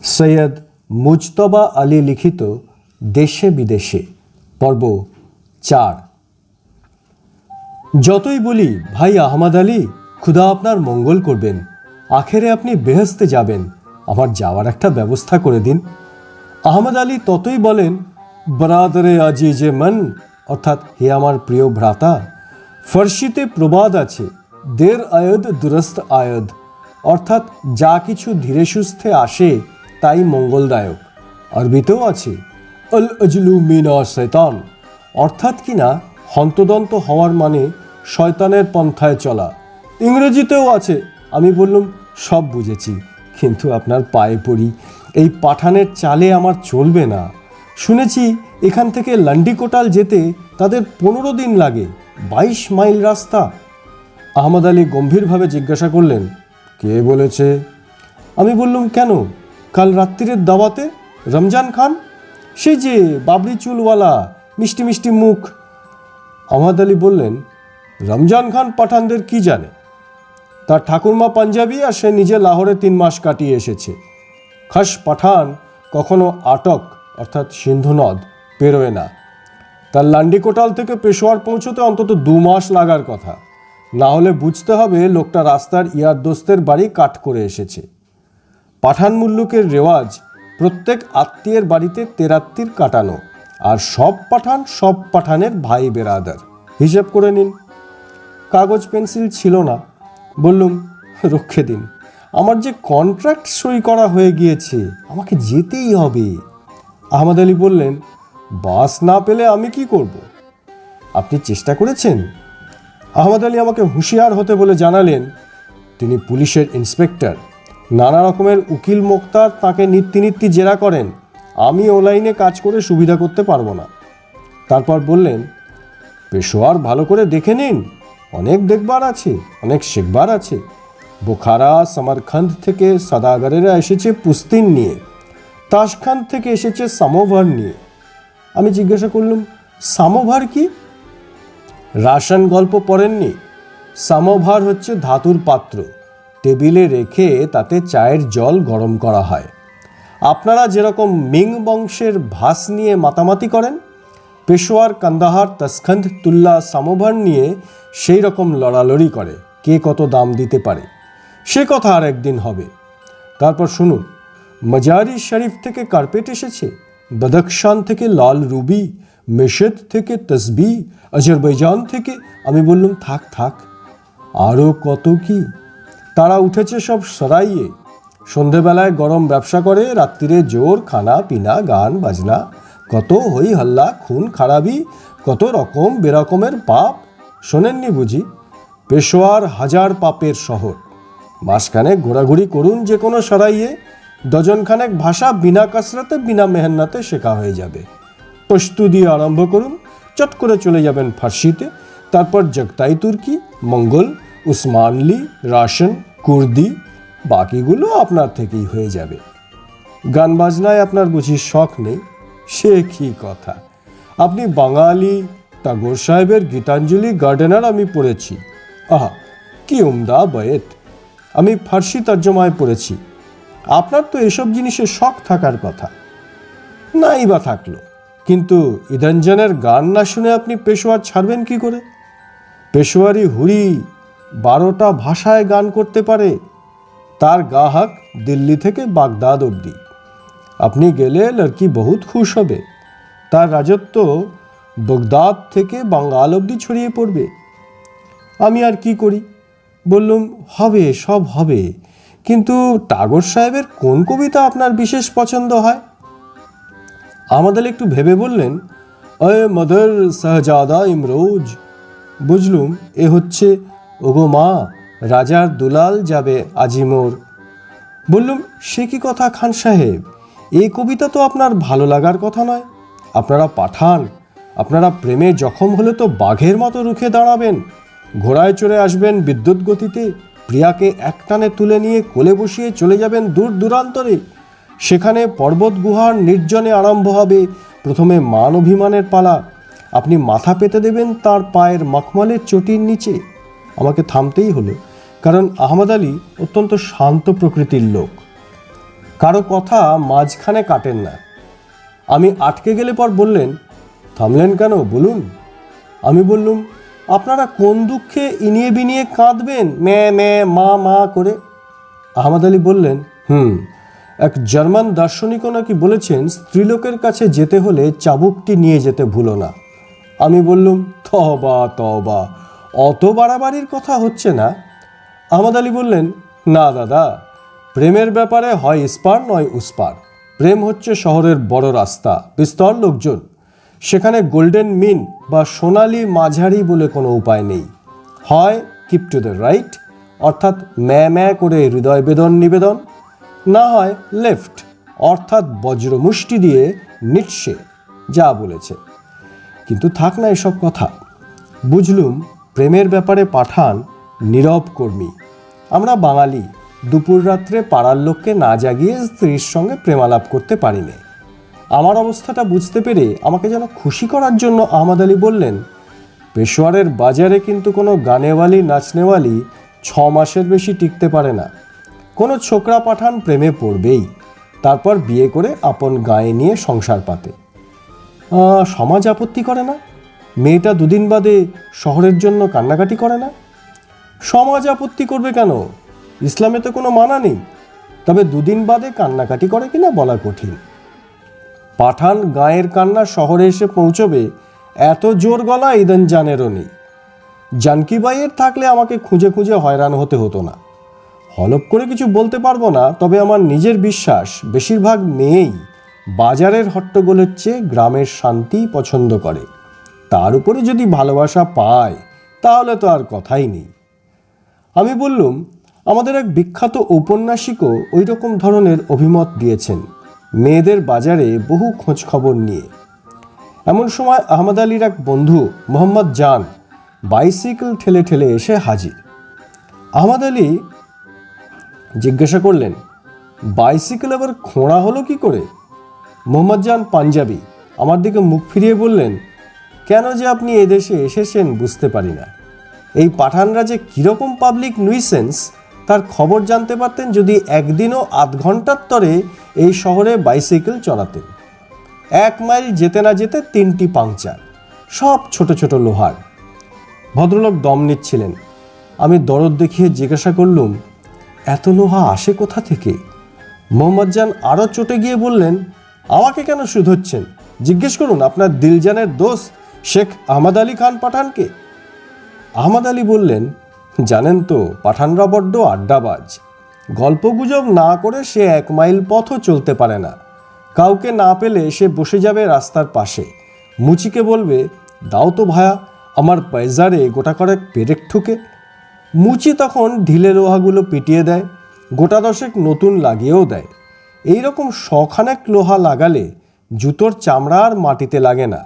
সৈয়দ মুজতবা আলী লিখিত দেশে বিদেশে পর্ব 4। যতই বলি ভাই আহমদ আলী, খুদা আপনার মঙ্গল করবেন, আখেরে আপনি বেহেশতে যাবেন, আমার যাওয়ার একটা ব্যবস্থা করে দিন। আহমদ আলী ততই বলেন, বরাদরে আজিজে মন, অর্থাৎ হে আমার প্রিয় ভ্রাতা, ফার্সিতে প্রবাদ আছে, দের আয়দ দুরস্ত আয়দ, অর্থাৎ যা কিছু ধীরে সুস্থে আসে তাই মঙ্গলদায়ক। আরবিতেও আছে আল আজলু মিনা শয়তান, অর্থাৎ কিনা হন্তদন্ত হওয়ার মানে শয়তানের পন্থায় চলা। ইংরেজিতেও আছে। আমি বললাম, সব বুঝেছি, কিন্তু আপনার পায়ে পড়ি, এই পাঠানের চালে আমার চলবে না। শুনেছি এখান থেকে লান্ডিকোটাল যেতে তাদের 15 দিন লাগে, 22 মাইল রাস্তা। আহমদ আলী গম্ভীরভাবে জিজ্ঞাসা করলেন, কে বলেছে? আমি বললাম, কেন, কাল রাত্রিরের দাওয়াতে রমজান খান, সে যে বাবরি চুলওয়ালা, মিষ্টি মিষ্টি মুখ। আহমদ আলী বললেন, রমজান খান পাঠানদের কি জানে? তার ঠাকুরমা পাঞ্জাবি আর সে নিজে লাহোরে 3 মাস কাটিয়ে এসেছে। খাস পাঠান কখনো আটক অর্থাৎ সিন্ধু নদ পেরোয় না। তার লান্ডিকোটাল থেকে পেশোয়ার পৌঁছতে অন্তত 2 মাস লাগার কথা, না হলে বুঝতে হবে লোকটা রাস্তার ইয়ার দোস্তের বাড়ি কাট করে এসেছে। পাঠান মুল্লুকের রেওয়াজ প্রত্যেক আত্মীয়ের বাড়িতে তেরাত্তির কাটানো, আর সব পাঠানের ভাই বেরাদার। হিসেব করে নিন। কাগজ পেন্সিল ছিল না। বললুম, রক্ষে দিন, আমার যে কন্ট্রাক্ট সই করা হয়ে গিয়েছে, আমাকে যেতেই হবে। আহমদ আলী বললেন, বাস না পেলে আমি কি করব? আপনি চেষ্টা করেছেন? আহমদ আলী আমাকে হুঁশিয়ার হতে বলে জানালেন, তিনি পুলিশের ইন্সপেক্টর, নানা রকমের উকিল মোক্তার তাঁকে নিত্যি জেরা করেন, আমি ও লাইনে কাজ করে সুবিধা করতে পারবো না। তারপর বললেন, পেশোয়ার ভালো করে দেখে নিন, অনেক দেখবার আছে, অনেক শেখবার আছে। বোখারা সমরখন্দ থেকে সদাগরেরা এসেছে পুস্তিন নিয়ে, তাশখান্দ থেকে এসেছে সামোভার নিয়ে। আমি জিজ্ঞাসা করলাম, সামোভার কি? রাশন গল্প পড়েননি? সামোভার হচ্ছে ধাতুর পাত্র, টেবিলে রেখে তাতে চায়ের জল গরম করা হয়। আপনারা যেরকম মিং বংশের ভাস নিয়ে মাতামাতি করেন, পেশোয়ার, কান্দাহার, তাশখান্দ, তুল্লা সামোভার নিয়ে সেই রকম লড়ালড়ি করে, কে কত দাম দিতে পারে। সে কথা আর একদিন হবে। তারপর শুনুন, মজারি শরীফ থেকে কার্পেট এসেছে, বদখশান থেকে লাল রুবি, মেশেদ থেকে তসবি, আজারবাইজান থেকে। আমি বললাম, থাক থাক, আরও কত কি। তারা উঠেছে সব সরাইয়ে, সন্ধেবেলায় গরম ব্যবসা করে, রাত্রিরে জোর খানা পিনা, গান বাজনা, কত হই হল্লা, খুন খারাপি, কত রকম বেরকমের পাপ। শোনেননি বুঝি? পেশোয়ার 1000 পাপের শহর। মাসখানেক ঘোরাঘুরি করুন যে কোনো সরাইয়ে, ডজনখানেক ভাষা বিনা কসরতে বিনা মেহনতে শেখা হয়ে যাবে। পশতু দিয়ে আরম্ভ করুন, চট করে চলে যাবেন ফার্সিতে, তারপর জগতাই তুর্কি, মঙ্গল, উসমানলি, রাশন, কুর্দি, বাকিগুলো আপনার থেকেই হয়ে যাবে। গান বাজনায় আপনার বুঝি শখ নেই? সে কি কথা! আপনি বাঙালি, টাগোর সাহেবের গীতাঞ্জলি গার্ডেনার আমি পড়েছি। আহা, কি উমদা বয়েত! আমি ফার্সি তর্জমায় পড়েছি। আপনার তো এসব জিনিসে শখ থাকার কথা। নাই বা থাকলো, কিন্তু ইদঞ্জনের গান না শুনে আপনি পেশোয়ার ছাড়বেন কি করে? পেশোয়ারি হুড়ি 12টা ভাষায় গান করতে পারে। তার গাহক দিল্লি থেকে বাগদাদ অবধি। আপনি গেলে লড়কি বহুত খুশ হবে। তার রাজত্ব বাগদাদ থেকে বাঙ্গাল অবধি ছড়িয়ে পড়বে। আমি আর কি করি? বললুম, হবে, সব হবে, কিন্তু টাগোর সাহেবের কোন কবিতা আপনার বিশেষ পছন্দ হয়? আমাদের একটু ভেবে বললেন, অয়ে মদর শাহজাদা ইমরোজ। বুঝলুম, এ হচ্ছে ওগো মা, রাজার দুলাল যাবে আজিমোর। বললুম, সে কি কথা খান সাহেব, এই কবিতা তো আপনার ভালো লাগার কথা নয়। আপনারা পাঠান, আপনারা প্রেমে জখম হলে তো বাঘের মতো রুখে দাঁড়াবেন, ঘোড়ায় চড়ে আসবেন বিদ্যুৎ গতিতে, প্রিয়াকে একটানে তুলে নিয়ে কোলে বসিয়ে চলে যাবেন দূর দূরান্তরে। সেখানে পর্বত গুহার নির্জনে আরম্ভ হবে প্রথমে মান অভিমানের পালা। আপনি মাথা পেতে দেবেন তার পায়ের মখমলের চটির নিচে। আমাকে থামতেই হলো, কারণ আহমদ আলী অত্যন্ত শান্ত প্রকৃতির লোক। কারো কথা মাঝখানে কাটেন না। আমি আটকে গেলে পর বললেন, থামলেন কেন বলুন। আমি বললুম, আপনারা কোন দুঃখে ইনিয়ে বিনিয়ে কাঁদবেন ম্যা ম্যা মা মা করে? আহমদ আলী বললেন, এক জার্মান দার্শনিকও নাকি বলেছেন স্ত্রীলোকের কাছে যেতে হলে চাবুকটি নিয়ে যেতে ভুলো না। আমি বললুম, তবা তবা, অত বাড়াবাড়ির কথা হচ্ছে না। আহমদ আলী বললেন, না দাদা, প্রেমের ব্যাপারে হয় ইস্পার নয় উস্পার। প্রেম হচ্ছে শহরের বড় রাস্তা, বিস্তর লোকজন, সেখানে গোল্ডেন মিন বা সোনালি মাঝারি বলে কোনো উপায় নেই। হয় কিপ টু দ্য রাইট, অর্থাৎ ম্যা ম্যা করে হৃদয় বেদন নিবেদন, না হয় লেফট, অর্থাৎ বজ্রমুষ্টি দিয়ে নিটসে যা বলেছে। কিন্তু থাক না এসব কথা। বুঝলুম প্রেমের ব্যাপারে পাঠান নীরব কর্মী। আমরা বাঙালি দুপুর রাত্রে পাড়ার লোককে না জাগিয়ে স্ত্রীর সঙ্গে প্রেমালাপ করতে পারি না। আমার অবস্থাটা বুঝতে পেরে আমাকে যেন খুশি করার জন্য আহমদ আলী বললেন, পেশোয়ারের বাজারে কিন্তু কোনো গানেওয়ালি নাচনেওয়ালি 6 মাসের বেশি টিকতে পারে না। কোনো ছোকরা পাঠান প্রেমে পড়বেই, তারপর বিয়ে করে আপন গায়ে নিয়ে সংসার পাতে। সমাজ আপত্তি করে না? মেয়েটা দুদিন বাদে শহরের জন্য কান্নাকাটি করে না? সমাজ আপত্তি করবে কেন? ইসলামে তো কোনো মানা নেই। তবে দুদিন বাদে কান্নাকাটি করে কিনা বলা কঠিন। পাঠান গায়ের কান্না শহরে এসে পৌঁছবে এত জোর গলা ইদান জানেরও নেই। জানকিবাইয়ের থাকলে আমাকে খুঁজে খুঁজে হয়রান হতে হতো না। হলপ করে কিছু বলতে পারবো না, তবে আমার নিজের বিশ্বাস বেশিরভাগ মেয়েই বাজারের হট্টগোলের চেয়ে গ্রামের শান্তি পছন্দ করে। তার উপরে যদি ভালোবাসা পায় তাহলে তো আর কথাই নেই। আমি বললুম, আমাদের এক বিখ্যাত ঔপন্যাসিকও ওই রকম ধরনের অভিমত দিয়েছেন, মেয়েদের বাজারে বহু খোঁজ খবর নিয়ে। এমন সময় আহমদ আলীর এক বন্ধু মোহাম্মদ জান বাইসাইকেল ঠেলে ঠেলে এসে হাজির। আহমদ আলী জিজ্ঞাসা করলেন, বাইসাইকেল আবার খোঁড়া হলো কি করে? মোহাম্মদ জান পাঞ্জাবি আমার দিকে মুখ ফিরিয়ে বললেন, কেন যে আপনি এদেশে এসেছেন বুঝতে পারি না। এই পাঠানরা যে কীরকম পাবলিক নুইসেন্স তার খবর জানতে পারতেন যদি একদিনও আধ ঘন্টার তরে এই শহরে বাইসাইকেল চড়াতেন। 1 মাইল যেতে না যেতে 3টি পাংচার, সব ছোট ছোট লোহার। ভদ্রলোক দম নিচ্ছিলেন। আমি দরদ দেখিয়ে জিজ্ঞাসা করলুম, এত লোহা আসে কোথা থেকে? মোহাম্মদ জান আরও চটে গিয়ে বললেন, আমাকে কেন শুধোচ্ছেন? জিজ্ঞেস করুন আপনার দিলজানের দোস্ত শেখ আহমদ আলী খান পাঠানকে। আহমদ আলী বললেন, জানেন তো পাঠানরা বড্ড আড্ডাবাজ। গল্পগুজব না করে সে 1 মাইল পথও চলতে পারে না। কাউকে না পেলে সে বসে যাবে রাস্তার পাশে, মুচিকে বলবে, দাও তো ভায়া আমার পয়জারে গোটা করেক পেরেক ঠুকে। মুচি তখন ঢিলে লোহাগুলো পিটিয়ে দেয়, গোটা 10 নতুন লাগিয়েও দেয়। এইরকম 100 লোহা লাগালে জুতোর চামড়া আর মাটিতে লাগে না,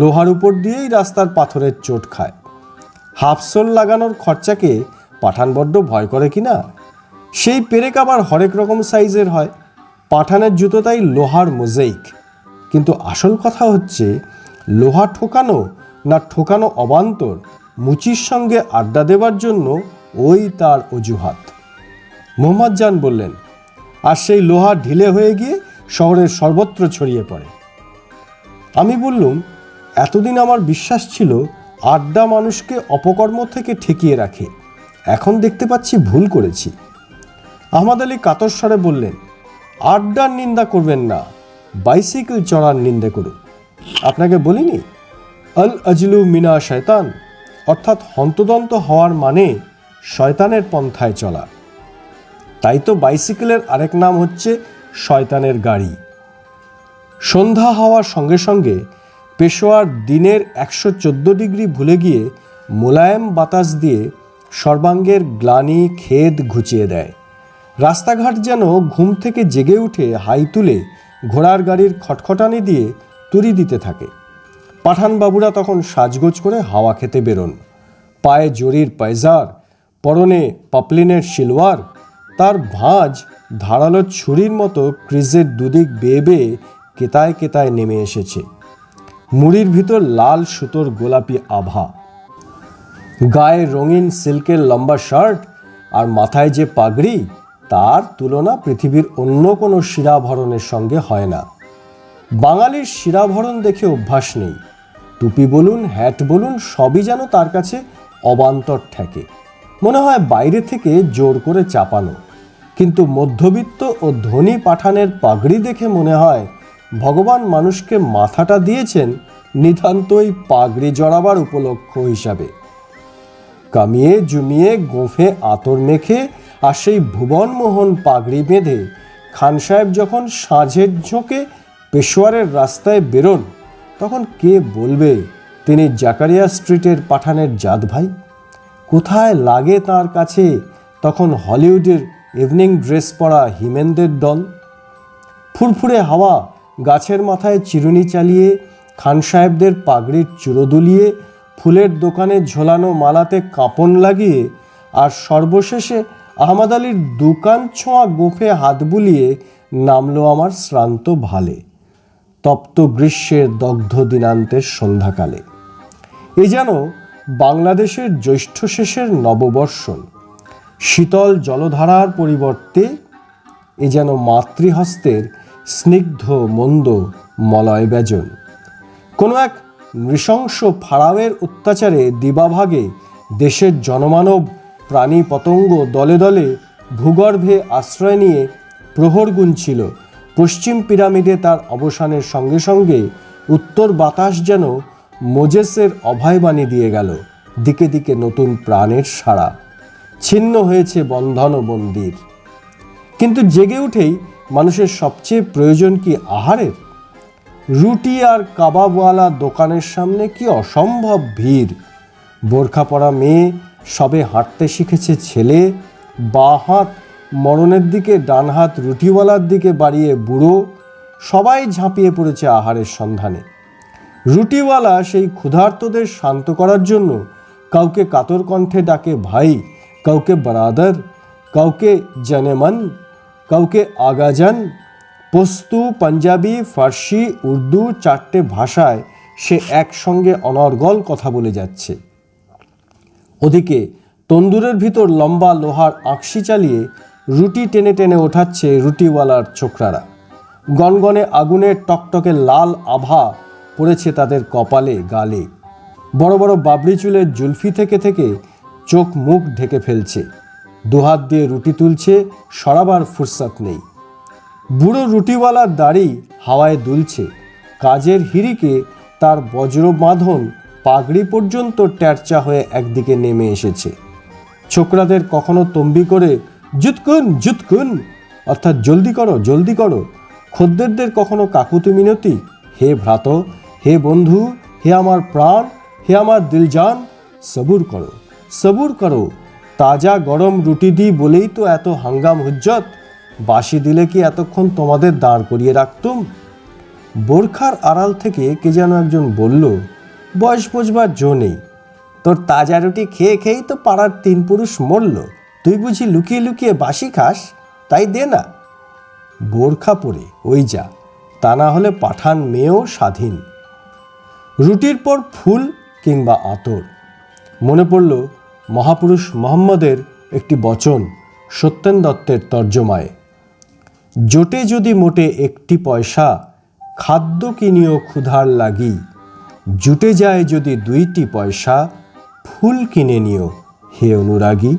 লোহার উপর দিয়েই রাস্তার পাথরের চোট খায়। হাফসোল লাগানোর খরচাকে পাঠান বড্ড ভয় করে কিনা। সেই পেরেক আবার হরেক রকম সাইজের হয়। পাঠানের জুতো তাই লোহার মোজাইক। কিন্তু আসল কথা হচ্ছে, লোহা ঠোকানো না ঠোকানো অবান্তর, মুচির সঙ্গে আড্ডা দেবার জন্য ওই তার অজুহাত। মোহাম্মদ জান বললেন, আর সেই লোহা ঢিলে হয়ে গিয়ে শহরের সর্বত্র ছড়িয়ে পড়ে। আমি বললুম, এতদিন আমার বিশ্বাস ছিল আড্ডা মানুষকে অপকর্ম থেকে ঠেকিয়ে রাখে, এখন দেখতে পাচ্ছি ভুল করেছি। আহমদ আলী কাতর স্বরে বললেন, আড্ডার নিন্দা করবেন না, বাইসাইকেল চড়ার নিন্দে করুন। আপনাকে বলিনি আল আজলু মিনা শয়তান, অর্থাৎ হন্তদন্ত হওয়ার মানে শয়তানের পন্থায় চলা। তাই তো বাইসাইকেলের আরেক নাম হচ্ছে শয়তানের গাড়ি। সন্ধ্যা হওয়ার সঙ্গে সঙ্গে পেশোয়ার দিনের 114 ডিগ্রি ভুলে গিয়ে মোলায়েম বাতাস দিয়ে সর্বাঙ্গের গ্লানি খেদ ঘুচিয়ে দেয়। রাস্তাঘাট যেন ঘুম থেকে জেগে উঠে হাই তুলে ঘোড়ার গাড়ির খটখটানি দিয়ে তুড়ি দিতে থাকে। পাঠানবাবুরা তখন সাজগোজ করে হাওয়া খেতে বেরোন। পায়ে জরির পায়জার, পরনে পাপলিনের শিলওয়ার, তার ভাঁজ ধারালো ছুরির মতো ক্রিজের দুদিক বেয়ে বেয়ে কেতায় কেতায় নেমে এসেছে। মুড়ির ভিতর লাল সুতোর গোলাপি আভা, গায়ে রঙিন সিল্কের লম্বা শার্ট, আর মাথায় যে পাগড়ি, তার তুলনা পৃথিবীর অন্য কোনো শিরাভরণের সঙ্গে হয় না। বাঙালির শিরাভরণ দেখে অভ্যাস নেই। টুপি বলুন, হ্যাট বলুন, সবই যেন তার কাছে অবান্তর ঠেকে, মনে হয় বাইরে থেকে জোর করে চাপানো। কিন্তু মধ্যবিত্ত ও ধনী পাঠানের পাগড়ি দেখে মনে হয় ভগবান মানুষকে মাথাটা দিয়েছেন নিতান্তই পাগড়ি জড়াবার উপলক্ষ হিসাবে। কামিয়ে জুমিয়ে গোঁফে আতর মেখে আর সেই ভুবনমোহন পাগড়ি বেঁধে খান সাহেব যখন সাঁঝের ঝোঁকে পেশোয়ারের রাস্তায় বেরোন, তখন কে বলবে তিনি জাকারিয়া স্ট্রিটের পাঠানের জাত ভাই? কোথায় লাগে তার কাছে তখন হলিউডের ইভিনিং ড্রেস পরা হিমেনদের দল? ফুরফুরে হাওয়া গাছের মাথায় চিরুনি চালিয়ে, খান সাহেবদের পাগড়ির চূড়ো দুলিয়ে, ফুলের দোকানে ঝোলানো মালাতে কাঁপন লাগিয়ে, আর সর্বশেষে আহমদ আলীর দোকান ছোঁয়া গোঁফে হাত বুলিয়ে নামলো আমার শ্রান্ত ভালে, তপ্ত গ্রীষ্মের দগ্ধ দিনান্তের সন্ধ্যাকালে। এ যেন বাংলাদেশের জ্যৈষ্ঠ শেষের নববর্ষণ। শীতল জলধারার পরিবর্তে এ যেন মাতৃহস্তের স্নিগ্ধ মন্দ মলয় ব্যজন। কোনো এক নৃশংস ফারাওয়ের অত্যাচারে দিবাভাগে দেশের জনমানব প্রাণী পতঙ্গ দলে দলে ভূগর্ভে আশ্রয় নিয়ে প্রহর গুনছিল। পশ্চিম পিরামিডে তার অবসানের সঙ্গে সঙ্গে উত্তর বাতাস যেন মোজেসের অভয়বাণী দিয়ে গেল। দিকে দিকে নতুন প্রাণের সাড়া। ছিন্ন হয়েছে বন্ধন ও মন্দির। কিন্তু জেগে উঠেই মানুষের সবচেয়ে প্রয়োজন কি আহারের? রুটি আর কাবাবওয়ালা দোকানের সামনে কি অসম্ভব ভিড়। বোরখা পরা মেয়ে, সবে হাঁটতে শিখেছে ছেলে, বাঁ হাত মরণের দিকে, ডান হাত রুটিওয়ালার দিকে বাড়িয়ে বুড়ো, সবাই ঝাঁপিয়ে পড়েছে আহারের সন্ধানে। রুটিওয়ালা সেই ক্ষুধার্তদের শান্ত করার জন্য কাউকে কাতর কণ্ঠে ডাকে ভাই, কাউকে বরাদর, কাউকে জানেমান, কাউকে আগাজান। পশতু, পাঞ্জাবি, ফার্সি, উর্দু 4টে ভাষায় সে একসঙ্গে অনর্গল কথা বলে যাচ্ছে। ওদিকে তন্দুরের ভিতর লম্বা লোহার আকশি চালিয়ে রুটি টেনে টেনে ওঠাচ্ছে রুটিওয়ালার ছোকরারা। গনগনে আগুনের টকটকে লাল আভা পড়েছে তাদের কপালে, গালে। বড় বড় বাবরি চুলের জুলফি থেকে থেকে চোখ মুখ ঢেকে ফেলছে। দুহাত দিয়ে রুটি তুলছে, সরাবার ফুরসত নেই। বুড়ো রুটিওয়ালার দাড়ি হাওয়ায় দুলছে। কাজের হিড়িকে তার বজ্র বাঁধন পাগড়ি পর্যন্ত ট্যারচা হয়ে একদিকে নেমে এসেছে। ছোকরাদের কখনো তম্বি করে জুতকুন জুতকুন, অর্থাৎ জলদি করো জলদি করো। খদ্দেরদের কখনো কাকুতি মিনতি, হে ভ্রাত, হে বন্ধু, হে আমার প্রাণ, হে আমার দিলজান, সবুর করো সবুর করো। তাজা গরম রুটি দিই বলেই তো এত হাঙ্গাম হুজ্জত। বাসি দিলে কি এতক্ষণ তোমাদের দাঁড় করিয়ে রাখতুম? বোরখার আড়াল থেকে কে যেন একজন বলল, বয়স বোঝবার জো নেই, তোর তাজা রুটি খেয়ে খেয়েই তো পাড়ার 3 পুরুষ মরল। তুই বুঝি লুকিয়ে লুকিয়ে বাসি খাস? তাই দে না। বোরখা পরে ওই যা, তা না হলে পাঠান মেয়েও স্বাধীন। রুটির পর ফুল কিংবা আতর। মনে পড়ল মহাপুরুষ মোহাম্মদের একটি বচন সত্যেন দত্তের তর্জমায়, জোটে যদি মোটে 1টি পয়সা, খাদ্য কিনিও ক্ষুধার লাগি। জুটে যায় যদি 2টি পয়সা, ফুল কিনে নিও হে অনুরাগী।